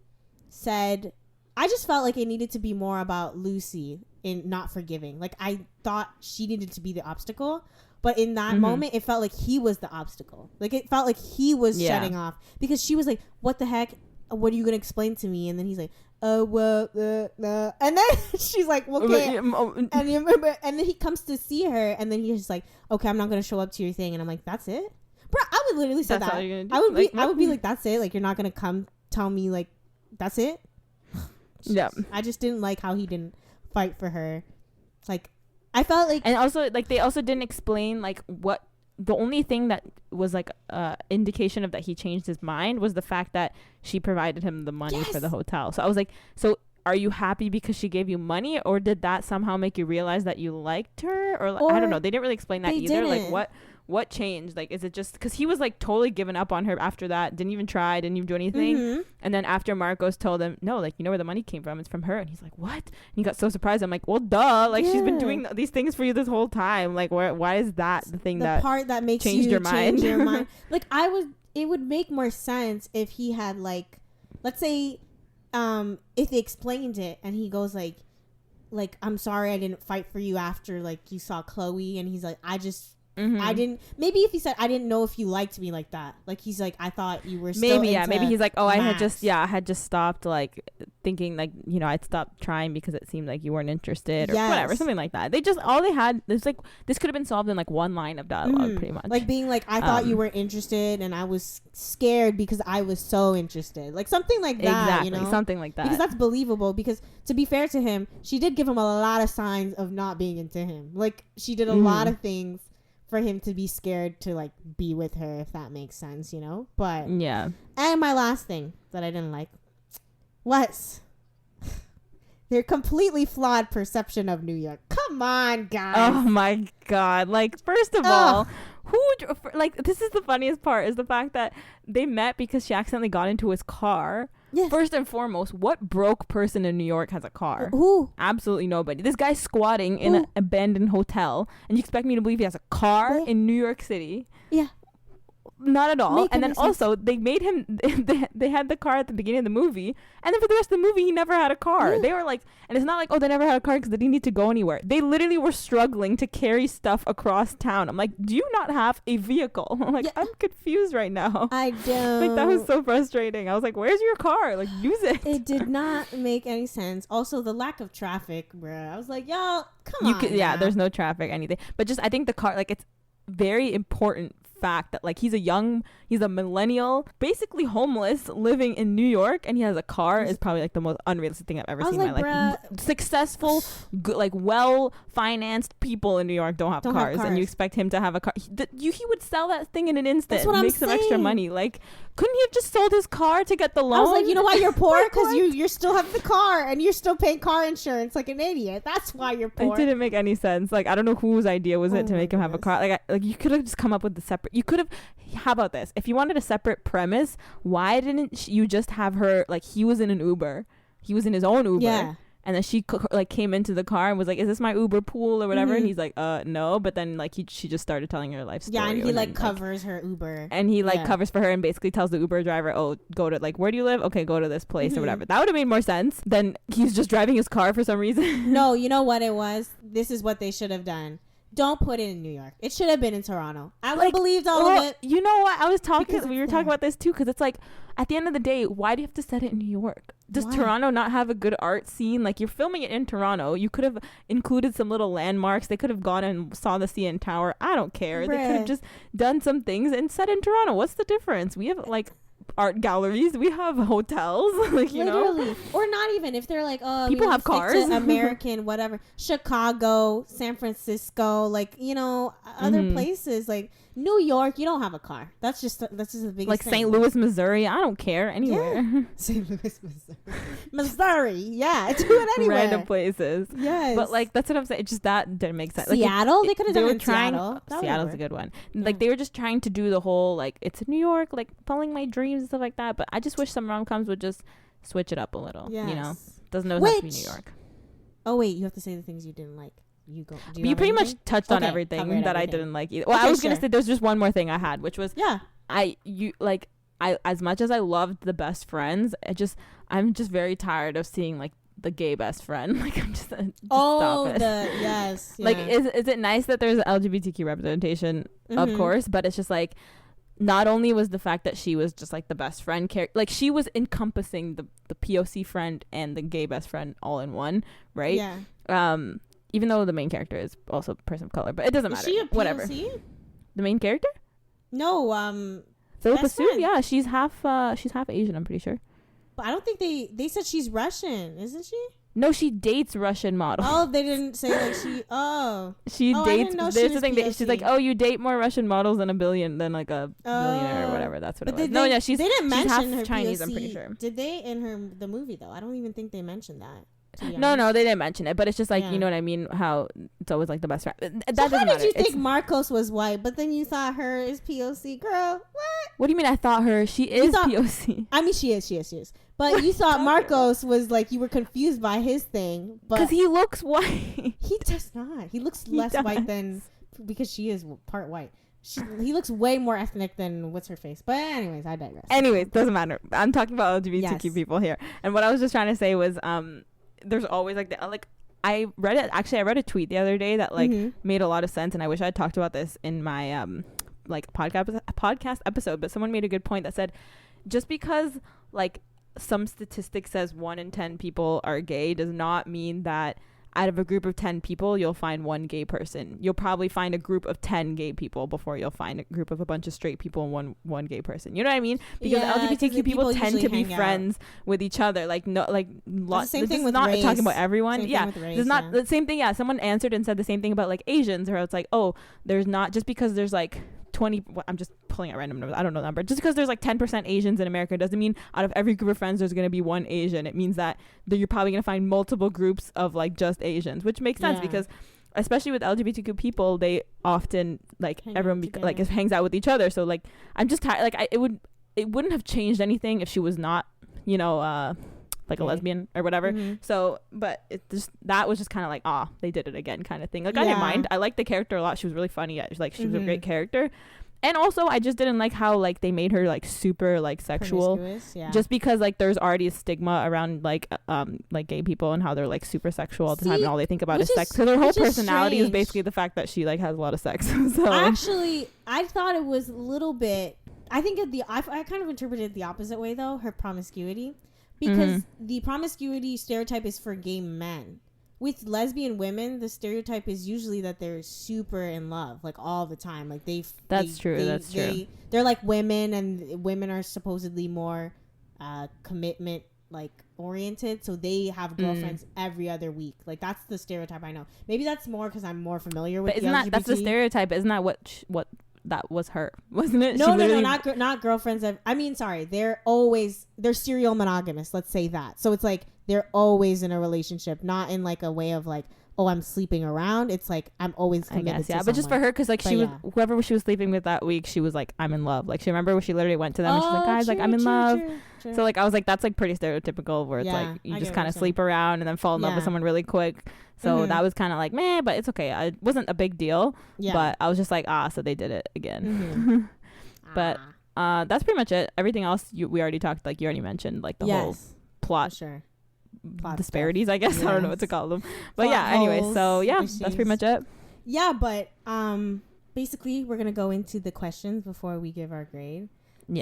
said. I just felt like it needed to be more about Lucy in not forgiving. Like I thought she needed to be the obstacle, but in that moment it felt like he was the obstacle. Like it felt like he was shutting off, because she was like, what the heck, what are you gonna explain to me? And then he's like, well, and then she's like, okay. And then he comes to see her, and then he's just like, okay, I'm not gonna show up to your thing. And I'm like, that's it, bro. I would literally say that. I would be like, that's it. Like you're not gonna come tell me like that's it. Yeah, I just didn't like how he didn't fight for her. Like I felt like, and also like they also didn't explain like what. The only thing that was like indication of that he changed his mind was the fact that she provided him the money for the hotel. So I was like, so are you happy because she gave you money, or did that somehow make you realize that you liked her? Or I don't know. They didn't really explain that either. Didn't. Like what changed? Like, is it just because he was like totally given up on her after that? Didn't even try, didn't even do anything. And then after Marcos told him, no, like, you know where the money came from? It's from her. And he's like, what? And he got so surprised. I'm like, well, duh. Like, she's been doing these things for you this whole time. Like, why is that the thing that part that makes changed your mind? Like, it would make more sense if he had like, let's say, if they explained it and he goes like, I'm sorry I didn't fight for you after like you saw Chloe, and he's like, I didn't. Maybe if he said, I didn't know if you liked me like that. Like he's like, I thought you were still maybe into maybe he's like, oh, Max. I had just stopped like thinking like, you know, I'd stopped trying because it seemed like you weren't interested or whatever, something like that. They just all they had, there's like, this could have been solved in like one line of dialogue pretty much, like being like, I thought you weren't interested and I was scared because I was so interested, like something like that. Exactly, you know, something like that, because that's believable. Because to be fair to him, she did give him a lot of signs of not being into him. Like she did a lot of things for him to be scared to like be with her, if that makes sense, you know. But yeah. And my last thing that I didn't like was their completely flawed perception of New York. Come on, guys. Oh my god. Like, first of all, like, this is the funniest part, is the fact that they met because she accidentally got into his car. Yes. First and foremost, what broke person in New York has a car? Who? Absolutely nobody. This guy's squatting in an abandoned hotel, and you expect me to believe he has a car in New York City? Yeah. Not at all. And then also, they made him, they had the car at the beginning of the movie, and then for the rest of the movie, he never had a car. Yeah. They were like, and it's not like, oh, they never had a car because they didn't need to go anywhere. They literally were struggling to carry stuff across town. I'm like, do you not have a vehicle? I'm like, yeah. I'm confused right now. I don't. Like, that was so frustrating. I was like, where's your car? Like, use it. It did not make any sense. Also, the lack of traffic, bruh. I was like, y'all, come on. Yeah, there's no traffic, anything. But just, I think the car, like, it's very important fact that, like, he's a millennial, basically homeless, living in New York, and he has a car is probably like the most unrealistic thing I've ever seen in my life. Successful, good, like, well financed people in New York don't have cars, and you expect him to have a car. He would sell that thing in an instant and make some extra money. Like, couldn't he have just sold his car to get the loan? I was like, you know why you're poor? Because you still have the car and you're still paying car insurance like an idiot. That's why you're poor. It didn't make any sense. Like, I don't know whose idea was it to make him have a car. Like you could have just come up with the separate. You could have. How about this? If you wanted a separate premise, why didn't you just have her, like, he was in an Uber, he was in his own Uber, yeah, and then she like came into the car and was like, is this my Uber pool or whatever? And he's like, no. But then, like, she just started telling her life story. Yeah, and he like covers her Uber, and he like covers for her and basically tells the Uber driver, oh, go to, like, where do you live? Okay, go to this place or whatever. That would have made more sense than he's just driving his car for some reason. No, you know what it was? This is what they should have done. Don't put it in New York. It should have been in Toronto. I would have believed all of it. You know what? We were talking about this too, because it's like, at the end of the day, why do you have to set it in New York? Does Toronto not have a good art scene? Like, you're filming it in Toronto. You could have included some little landmarks. They could have gone and saw the CN Tower. I don't care. They could have just done some things and set in Toronto. What's the difference? We have, like, art galleries, we have hotels, like, you know, or not even if they're like, oh, people have cars, American, whatever, Chicago, San Francisco, like, you know, other places, like New York, you don't have a car. That's just the biggest, like, thing. St. Louis, Missouri, I don't care, anywhere. Yeah. St. Louis, Missouri, yeah, do it anywhere. Random places. Yes, but, like, that's what I'm saying. It just, that didn't make sense. Seattle, like, they could have done it in Seattle. Seattle's a good one. Like, they were just trying to do the whole, like, it's New York, like, following my dreams and stuff like that. But I just wish some rom-coms would just switch it up a little. Yes. You know, doesn't always have to be New York. Oh wait, you have to say the things you didn't like. You pretty much touched on everything that I didn't like either. Well, I was gonna say there's just one more thing I had, which was I as much as I loved the best friends, I'm just very tired of seeing, like, the gay best friend. Like, I'm just stop it. Yes. Yeah. Like, is it nice that there's LGBTQ representation, of course, but it's just like, not only was the fact that she was just, like, the best friend like, she was encompassing the POC friend and the gay best friend all in one, right? Yeah. Even though the main character is also a person of color, but it doesn't matter. Is she a POC? Whatever. The main character? No, Philippa Sue? Yeah, she's half Asian, I'm pretty sure. But I don't think they said she's Russian, isn't she? No, she dates Russian models. Oh, they didn't say, like, she dates. There's the thing that she's like, oh, you date more Russian models than like a billionaire or whatever. That's what it was. They didn't mention her Chinese, POC. I'm pretty sure. Did they in the movie though? I don't even think they mentioned that. No, they didn't mention it, but it's just like, you know what I mean, how it's always like the best friend. So how did you think Marcos was white, but then you thought her is POC? Girl, what do you mean I thought her? She is POC. I mean, she is. But you thought Marcos was, like, you were confused by his thing. Because he looks white. He does not. He looks less white than, because she is part white. He looks way more ethnic than what's her face. But anyways, I digress. Anyways, doesn't matter. I'm talking about LGBTQ people here. And what I was just trying to say was, there's always, like, I read a tweet the other day that, like, made a lot of sense, and I wish I'd talked about this in my like, podcast episode, but someone made a good point that said, just because, like, some statistic says 1 in 10 people are gay does not mean that out of a group of 10 people you'll find one gay person. You'll probably find a group of 10 gay people before you'll find a group of a bunch of straight people and one gay person. You know what I mean? Because LGBTQ people tend to be friends with each other. Like, no, like, lots. Same thing with not race. Talking about everyone. There's not the same thing. Yeah, someone answered and said the same thing about, like, Asians, where it's like, oh, there's not, just because there's, like, 20, I'm just pulling out random numbers, I don't know the number, just because there's, like, 10% Asians in America doesn't mean out of every group of friends there's going to be one Asian. It means that you're probably going to find multiple groups of, like, just Asians, which makes sense because especially with LGBTQ people, they often like everyone like hangs out with each other. So like I'm just tired. Like it wouldn't have changed anything if she was not, you know, like a lesbian or whatever. So but that was just kind of like, they did it again kind of thing. Like I didn't mind. I liked the character a lot. She was really funny. Like she was a great character. And also I just didn't like how like they made her like super like sexual, just because like there's already a stigma around like gay people and how they're like super sexual all the time, and all they think about is sex. So their whole personality is basically the fact that she like has a lot of sex. So actually I thought it was a little bit, I think I kind of interpreted it the opposite way though, her promiscuity, because the promiscuity stereotype is for gay men. With lesbian women, the stereotype is usually that they're super in love, like all the time. Like That's true. They're like women, and women are supposedly more commitment like oriented, so they have girlfriends every other week. Like that's the stereotype I know. Maybe that's more because I'm more familiar with. But isn't that's the stereotype? Isn't that what that was her, wasn't it? No, not girlfriends. They're serial monogamous. Let's say that. So it's like they're always in a relationship, not in like a way of like, oh, I'm sleeping around. It's like I'm always committed to someone. But just for her, because like whoever she was sleeping with that week, she was like, I'm in love. Like she remember when she literally went to them and she's like, guys, like I'm in love. True. So like I was like, that's like pretty stereotypical, where it's like you just kind of sleep around and then fall in love with someone really quick. So that was kind of like, meh, but it's okay. It wasn't a big deal. But I was just like, so they did it again. But that's pretty much it. Everything else we already talked, like you already mentioned, like the whole plot. Disparities stuff. I guess. I don't know what to call them, but plot anyway, so issues. That's pretty much it. But basically we're gonna go into the questions before we give our grade.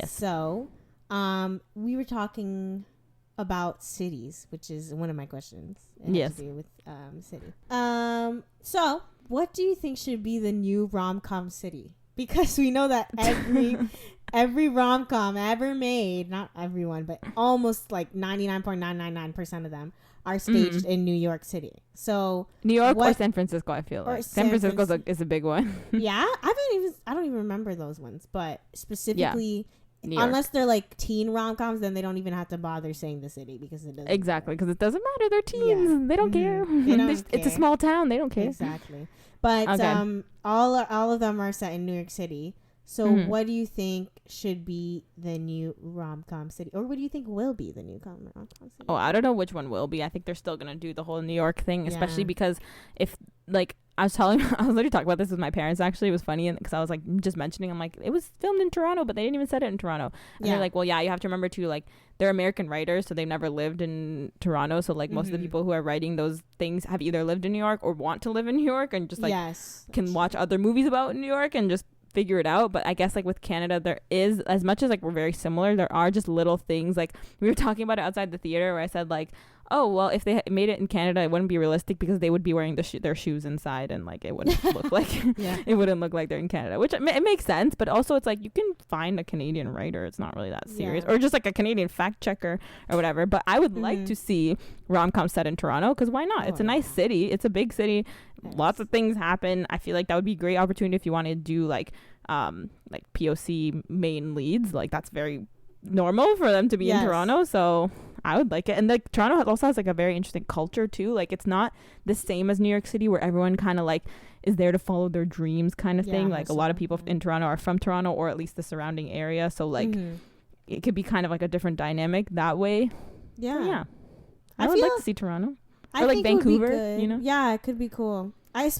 So we were talking about cities, which is one of my questions. It has to do with city. So what do you think should be the new rom-com city? Because we know that every rom-com ever made, not everyone, but almost like 99.999% of them are staged in New York City. So New York or San Francisco, I feel like. San Francisco is a big one. I don't even remember those ones, but specifically unless they're like teen rom-coms, then they don't even have to bother saying the city because it doesn't because it doesn't matter. They're teens. They don't care. It's a small town. They don't care. Exactly. But all of them are set in New York City. So what do you think should be the new rom-com city? Or what do you think will be the new rom-com city? Oh, I don't know which one will be. I think they're still going to do the whole New York thing, especially because if, like, I was literally talking about this with my parents, actually. It was funny because I was, like, just mentioning, I'm like, it was filmed in Toronto, but they didn't even set it in Toronto. And they're like, well, you have to remember, too, like, they're American writers, so they've never lived in Toronto. So, like, most of the people who are writing those things have either lived in New York or want to live in New York and just, like, can watch other movies about New York and just figure it out. But I guess like with Canada, there is, as much as like we're very similar, there are just little things. Like we were talking about it outside the theater where I said like, oh well, if they made it in Canada, it wouldn't be realistic because they would be wearing their shoes inside, and like it wouldn't look like it wouldn't look like they're in Canada, which it makes sense. But also it's like you can find a Canadian writer, it's not really that serious, or just like a Canadian fact checker or whatever. But I would like to see rom-com set in Toronto, because why not? It's a nice city, it's a big city, lots of things happen. I feel like that would be a great opportunity if you want to do like POC main leads. Like that's very normal for them to be in Toronto, so I would like it. And like Toronto also has like a very interesting culture too. Like it's not the same as New York City where everyone kind of like is there to follow their dreams kind of thing. Like a lot of people in Toronto are from Toronto or at least the surrounding area, so like it could be kind of like a different dynamic that way. I would like to see Toronto or like Vancouver, you know. It could be cool. I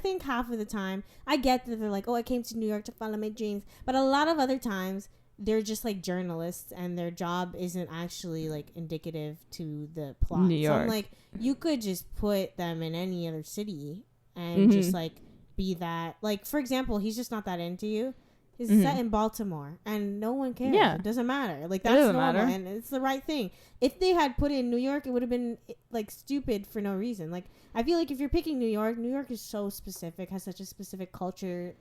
think half of the time I get that they're like, oh, I came to New York to follow my dreams, but a lot of other times they're just like journalists and their job isn't actually like indicative to the plot. New York. So I'm like, you could just put them in any other city and just like be that. Like for example, he's just not that into you. He's set in Baltimore and no one cares. It doesn't matter. Like that's normal and it's the right thing. If they had put it in New York, it would have been like stupid for no reason. Like I feel like if you're picking New York is so specific, has such a specific culture,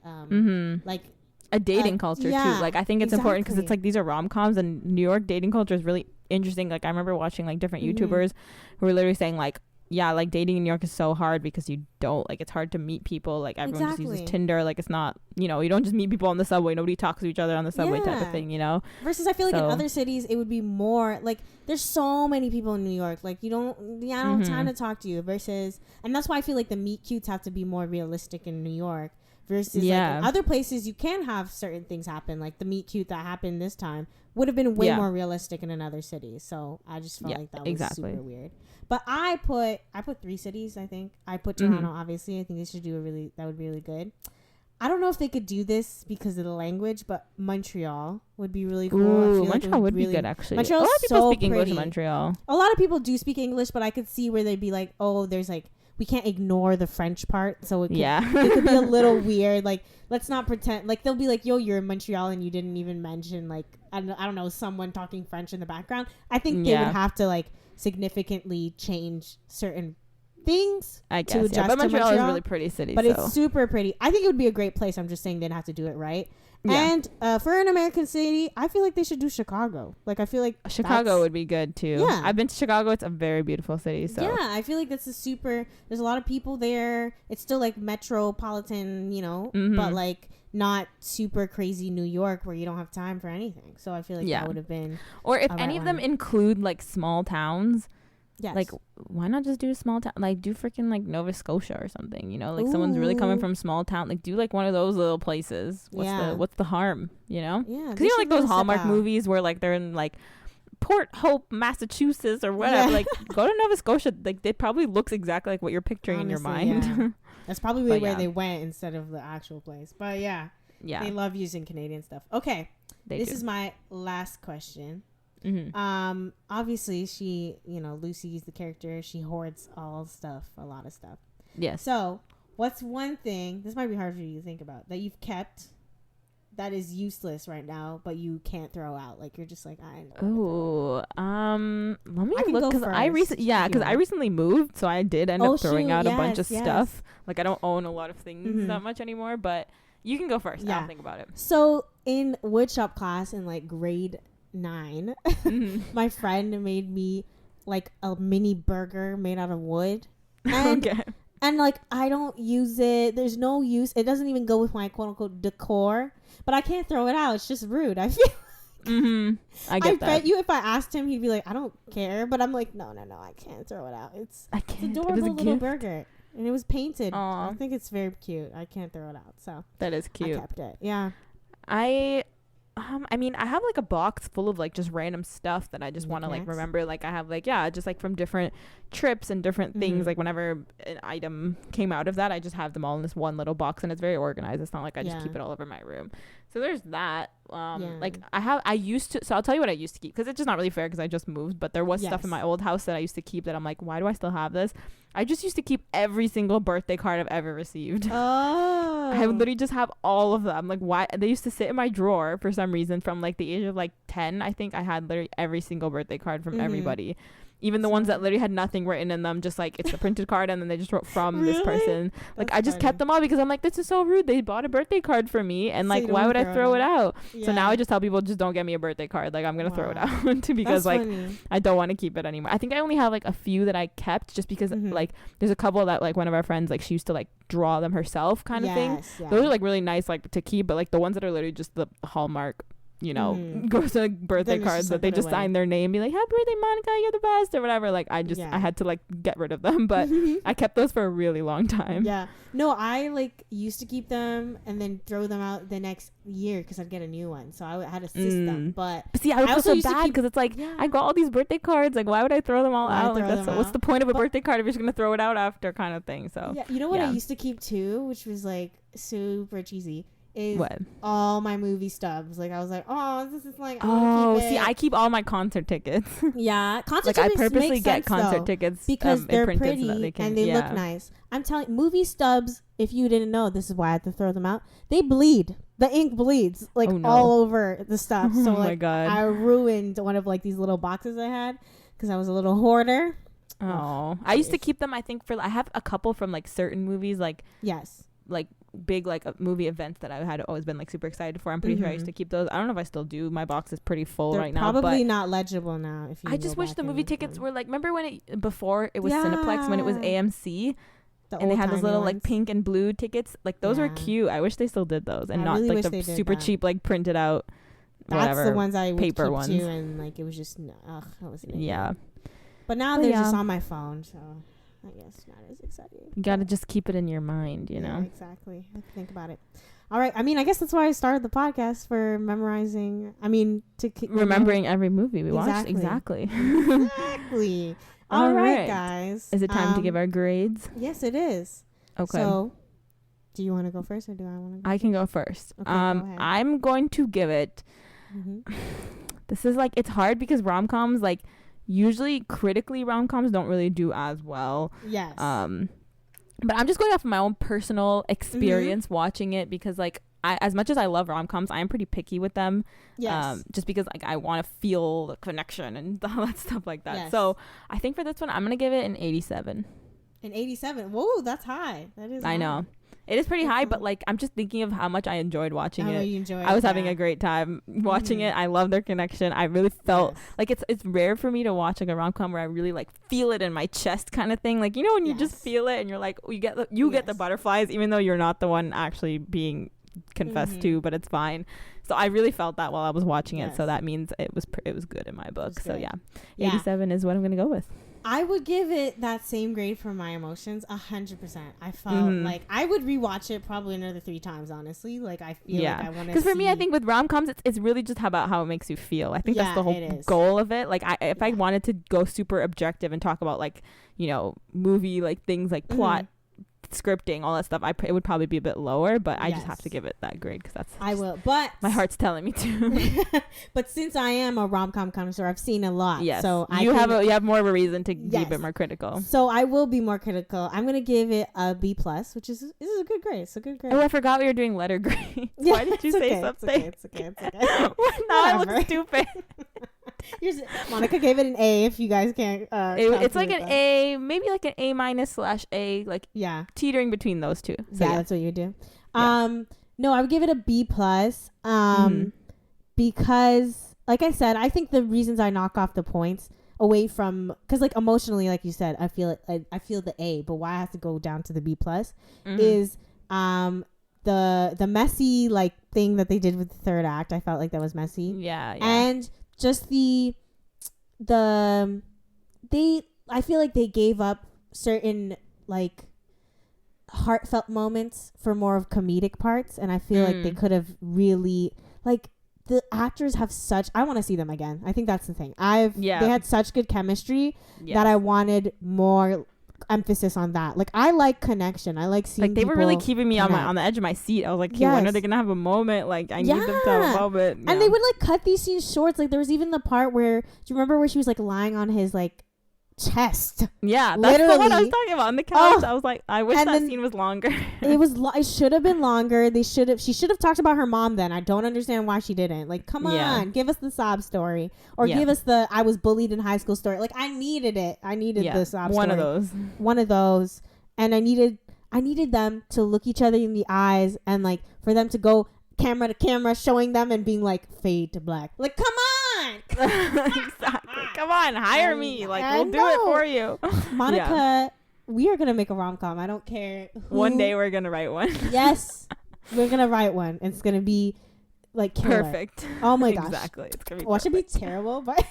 like a dating culture too. Like I think it's important because it's like these are rom-coms, and New York dating culture is really interesting. Like I remember watching like different YouTubers who were literally saying like yeah, like dating in New York is so hard because you don't like, it's hard to meet people. Like everyone just uses Tinder. Like it's not, you know, you don't just meet people on the subway. Nobody talks to each other on the subway type of thing, you know. Versus I feel like in other cities it would be more like there's so many people in New York. Like I don't have time to talk to you. Versus, and that's why I feel like the meet cutes have to be more realistic in New York. Versus like in other places you can have certain things happen. Like the meet cute that happened this time would have been way more realistic in another city. So I just felt like that was super weird. But I put 3 cities, I think. I put Toronto, obviously. I think they should do that would be really good. I don't know if they could do this because of the language, but Montreal would be really cool. Ooh, Montreal would be good, actually. Montreal's a lot of people speak English in Montreal. A lot of people do speak English, but I could see where they'd be like, oh, there's like, we can't ignore the French part. So it could, it could be a little weird. Like, let's not pretend. Like, they'll be like, yo, you're in Montreal and you didn't even mention, like, I don't know, someone talking French in the background. I think they would have to, like, significantly change certain things, I guess, to adjust but Montreal is a really pretty city, but it's super pretty. I think it would be a great place. I'm just saying they'd have to do it right. And for an American city, I feel like they should do Chicago. Like I feel like Chicago would be good too. I've been to Chicago. It's a very beautiful city. So yeah, I feel like that's there's a lot of people there. It's still like metropolitan, you know, but like not super crazy New York where you don't have time for anything. So I feel like that would have been, or if any of them include like small towns. Yes. Like, why not just do a small town? Like, do freaking, like, Nova Scotia or something, you know? Like, someone's really coming from small town. Like, do, like, one of those little places. What's the harm, you know? Yeah. Because, you know, like, those Hallmark movies where, like, they're in, like, Port Hope, Massachusetts or whatever. Yeah. Like, go to Nova Scotia. Like, it probably looks exactly like what you're picturing in your mind. Yeah. That's probably where they went instead of the actual place. But, yeah. They love using Canadian stuff. Okay. This is my last question. Obviously she, you know, Lucy's the character, she hoards a lot of stuff. Yes. So what's one thing, this might be hard for you to think about, that you've kept that is useless right now but you can't throw out? Like you're just like, I know. Let me look, because I recently moved, so I did end up throwing out a bunch of stuff. Like I don't own a lot of things that much anymore, but you can go first. I'll think about it. So in woodshop class in like grade 9, my friend made me like a mini burger made out of wood, and and like I don't use it. There's no use. It doesn't even go with my quote unquote decor. But I can't throw it out. It's just rude. I feel. I bet you if I asked him, he'd be like, I don't care. But I'm like, no, I can't throw it out. It's adorable little burger, and it was painted. Aww. I think it's very cute. I can't throw it out. So that is cute. I kept it. Yeah. I mean, I have like a box full of like just random stuff that I just want to like remember. Like I have like, just like from different trips and different things. Like whenever an item came out of that, I just have them all in this one little box, and it's very organized. It's not like I just keep it all over my room. So there's that. Like I used to, so I'll tell you what I used to keep, because it's just not really fair because I just moved, but there was stuff in my old house that I used to keep that I'm like, why do I still have this? I just used to keep every single birthday card I've ever received. Oh. I would literally just have all of them. Like, why? They used to sit in my drawer for some reason from like the age of like 10. I think I had literally every single birthday card from everybody. Even the ones that literally had nothing written in them, just like it's a printed card and then they just wrote from this person. Like I just kept them all because I'm like, this is so rude. They bought a birthday card for me, and like, why would I throw it out? So now I just tell people, just don't get me a birthday card. Like I'm gonna throw it out because like I don't want to keep it anymore. I think I only have like a few that I kept just because like there's a couple that like one of our friends, like she used to like draw them herself kind of thing. Those are like really nice like to keep, but like the ones that are literally just the Hallmark, you know, go to like, birthday cards that they just sign their name, be like, happy birthday Monica, you're the best, or whatever. Like I had to like get rid of them, but I kept those for a really long time. No, I like used to keep them and then throw them out the next year because I'd get a new one, so I had a system. But see, I would feel so bad because it's like I got all these birthday cards, like why would I throw them all out? Like that's what's the point of a birthday card if you're just gonna throw it out after, kind of thing. So you know what I used to keep too, which was like super cheesy, is all my movie stubs. Like I was like, oh, this is like, see, I keep all my concert tickets. Concert tickets I purposely get concert tickets because they're pretty so and they look nice. I'm telling, movie stubs, if you didn't know, this is why I had to throw them out. They bleed. The ink bleeds like all over the stuff. So like, my God. I ruined one of like these little boxes I had because I was a little hoarder. I used to keep them. I think I have a couple from like certain movies, like big like movie events that I had always been like super excited for. I'm pretty sure I used to keep those. I don't know if I still do. My box is pretty full right now. Probably not legible now. If you I just wish the movie tickets were like, remember when before it was Cineplex, when it was AMC, and they had those little like pink and blue tickets. Like those were cute. I wish they still did those, and not like the super cheap like printed out. That's whatever, the ones I would paper keep ones too, and like it was just that was yeah. But now they're just on my phone, so I guess not as exciting. You gotta just keep it in your mind, you know. Exactly. I have to think about it. All right. I mean, I guess that's why I started the podcast, for memorizing. I mean, remembering every movie we watched. Exactly. Exactly. All right, guys. Is it time to give our grades? Yes, it is. Okay. So, do you want to go first, or do I want to? I can go first. Okay, go ahead. I'm going to give it. This is like, it's hard because rom-coms, like, usually critically rom-coms don't really do as well. Yes. But I'm just going off of my own personal experience watching it, because like as much as I love rom-coms, I am pretty picky with them. Yes. Just because like I want to feel the connection and all that stuff like that. Yes. So I think for this one, I'm gonna give it an 87. An 87. Whoa, that's high. That is. I know. It is pretty high, but like I'm just thinking of how much I enjoyed watching it. I was having a great time watching it. I love their connection. I really felt like it's rare for me to watch like a rom-com where I really like feel it in my chest kind of thing. Like, you know, when you just feel it and you're like, you get the butterflies, even though you're not the one actually being confessed to, but it's fine. So I really felt that while I was watching it. So that means it was good in my book. So yeah, 87 is what I'm gonna go with. I would give it that same grade for my emotions, 100%. I felt like I would rewatch it probably another 3 times, honestly. Like, I feel like I want to. Because for me, I think with rom-coms, it's really just about how it makes you feel. I think that's the whole goal of it. Like, if I wanted to go super objective and talk about, like, you know, movie, like, things like plot, scripting, all that stuff, it would probably be a bit lower, but I just have to give it that grade because that's I will, but my heart's telling me to. But since I am a rom-com connoisseur, I've seen a lot. Yes, so you have more of a reason to be a bit more critical. So I will be more critical. I'm gonna give it a B+, which is a good grade. It's a good grade. Oh, I forgot we were doing letter grades. Why did you say something? It's okay. Now I look stupid. Monica gave it an A. If you guys can't, it's like an A, maybe like an A-/A, like teetering between those two. So that's what you do. No, I would give it a B+. Because, like I said, I think the reasons I knock off the points away from, because like emotionally, like you said, I feel the A, but why I have to go down to the B+ is the messy like thing that they did with the third act. I felt like that was messy. Yeah. And just I feel like they gave up certain like heartfelt moments for more of comedic parts, and I feel like they could have really, like, the actors have such, I want to see them again. I think that's the thing. They had such good chemistry that I wanted more emphasis on that. Like, I like connection. I like seeing, like, they were really keeping me on the edge of my seat. I was like, when are they gonna have a moment? Like, I need them to have a moment. And they would like cut these scenes short. Like, there was even the part where, do you remember where she was like lying on his like chest? Yeah, that's the one I was talking about on the couch. I was like, I wish that scene was longer. It should have been longer. She should have talked about her mom then. I don't understand why she didn't. Like, come on, give us the sob story, or give us the I was bullied in high school story. Like, I needed it. I needed the sob story. One of those. And I needed them to look each other in the eyes, and like for them to go camera to camera, showing them and being like, fade to black. Like, come on. Exactly. Come on, hire me. Like, we'll do it for you. Monica, we are gonna make a rom-com. I don't care who. One day we're gonna write one. Yes, we're gonna write one. It's gonna be like killer. Perfect. Oh my gosh. Exactly. It's gonna be it should be terrible, but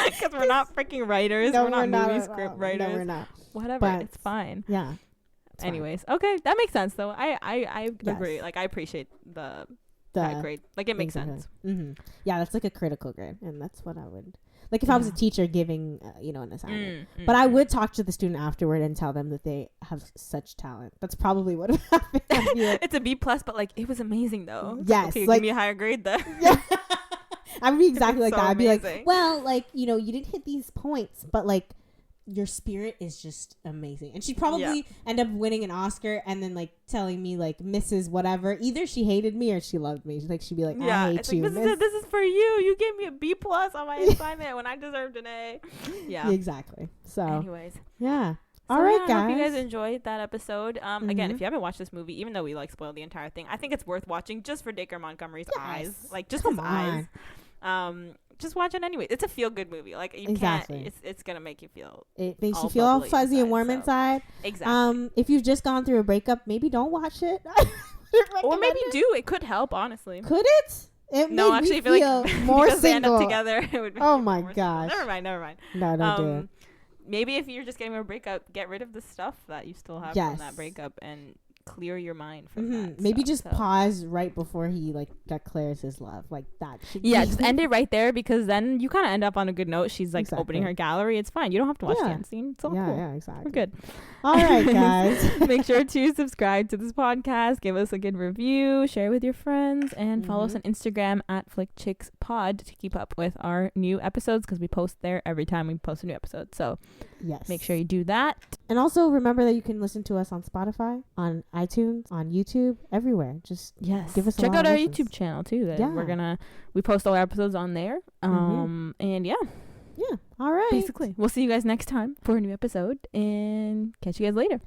because we're not freaking writers. No, we're not movie script writers. No, we're not. Whatever. But it's fine. Yeah. Anyways, okay, that makes sense though. I agree. Like, I appreciate that grade. Like, it makes sense. Yeah, that's like a critical grade, and that's what I would like if I was a teacher giving an assignment. But I would talk to the student afterward and tell them that they have such talent. That's probably what would happen. It's a B+, but like, it was amazing though. Yes, okay, like, give me a higher grade then. Yeah. I would be exactly like so that. I'd be amazing. like, well, like, you didn't hit these points, but like, your spirit is just amazing. And she'd probably end up winning an Oscar and then like telling me like Mrs. whatever. Either she hated me or she loved me. Like, she'd be like, I hate you. Like, this is for you. You gave me a B+ on my assignment when I deserved an A. Yeah. Exactly. So anyways. Yeah. All right, I guys. hope you guys enjoyed that episode. Again, if you haven't watched this movie, even though we like spoiled the entire thing, I think it's worth watching just for Dacre Montgomery's eyes, like just his eyes. Just watch it anyway. It's a feel good movie. Like you can't. It's gonna make you feel. It makes you feel all fuzzy and warm inside. Exactly. If you've just gone through a breakup, maybe don't watch it. Or maybe do. It could help, honestly. Could it? It no, made actually, me I feel like more because single. they end up together. It would make oh you my more gosh. Single. Never mind. No, don't do it. Maybe if you're just getting a breakup, get rid of the stuff that you still have from that breakup and clear your mind from that. Maybe just pause right before he like declares his love, like that. Just end it right there, because then you kind of end up on a good note. She's like opening her gallery. It's fine. You don't have to watch the end scene. It's all cool. Yeah, exactly. We're good. All right, guys. Make sure to subscribe to this podcast. Give us a good review. Share with your friends, and follow us on Instagram at FlickChicksPod to keep up with our new episodes, because we post there every time we post a new episode. So make sure you do that. And also remember that you can listen to us on Spotify, on iTunes, on YouTube, everywhere. Just give us check out our YouTube channel too. We post all our episodes on there. And all right, basically we'll see you guys next time for a new episode, and catch you guys later.